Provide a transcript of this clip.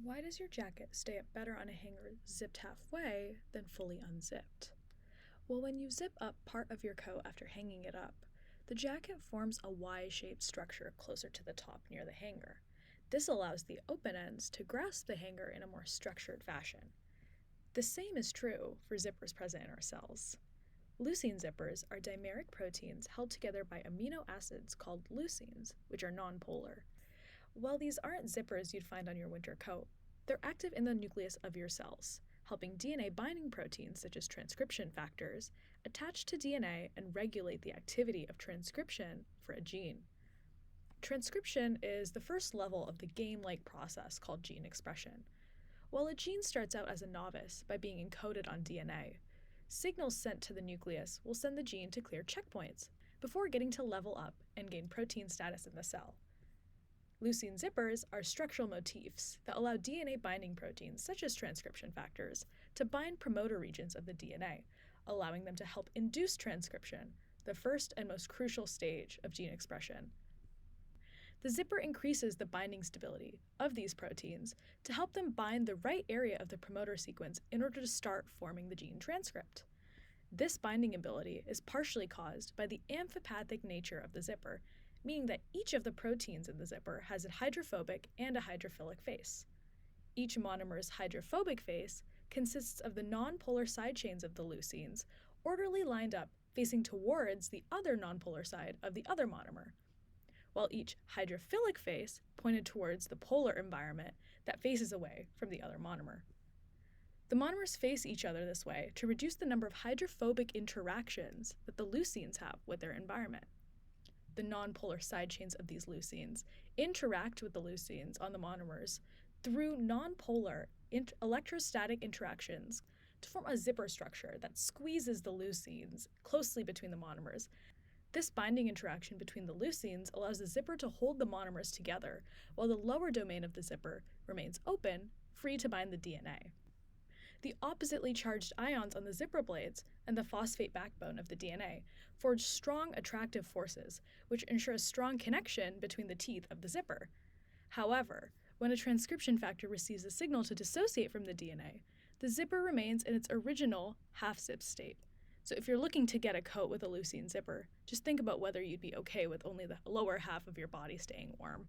Why does your jacket stay up better on a hanger zipped halfway than fully unzipped? Well, when you zip up part of your coat after hanging it up, the jacket forms a Y-shaped structure closer to the top near the hanger. This allows the open ends to grasp the hanger in a more structured fashion. The same is true for zippers present in our cells. Leucine zippers are dimeric proteins held together by amino acids called leucines, which are nonpolar. While these aren't zippers you'd find on your winter coat, they're active in the nucleus of your cells, helping DNA binding proteins such as transcription factors attach to DNA and regulate the activity of transcription for a gene. Transcription is the first level of the game-like process called gene expression. While a gene starts out as a novice by being encoded on DNA, signals sent to the nucleus will send the gene to clear checkpoints before getting to level up and gain protein status in the cell. Leucine zippers are structural motifs that allow DNA binding proteins, such as transcription factors, to bind promoter regions of the DNA, allowing them to help induce transcription, the first and most crucial stage of gene expression. The zipper increases the binding stability of these proteins to help them bind the right area of the promoter sequence in order to start forming the gene transcript. This binding ability is partially caused by the amphipathic nature of the zipper, meaning that each of the proteins in the zipper has a hydrophobic and a hydrophilic face. Each monomer's hydrophobic face consists of the nonpolar side chains of the leucines, orderly lined up facing towards the other nonpolar side of the other monomer, while each hydrophilic face pointed towards the polar environment that faces away from the other monomer. The monomers face each other this way to reduce the number of hydrophobic interactions that the leucines have with their environment. The nonpolar side chains of these leucines interact with the leucines on the monomers through nonpolar electrostatic interactions to form a zipper structure that squeezes the leucines closely between the monomers. This binding interaction between the leucines allows the zipper to hold the monomers together, while the lower domain of the zipper remains open, free to bind the DNA. The oppositely charged ions on the zipper blades and the phosphate backbone of the DNA forge strong attractive forces, which ensure a strong connection between the teeth of the zipper. However, when a transcription factor receives a signal to dissociate from the DNA, the zipper remains in its original half-zip state. So if you're looking to get a coat with a leucine zipper, just think about whether you'd be okay with only the lower half of your body staying warm.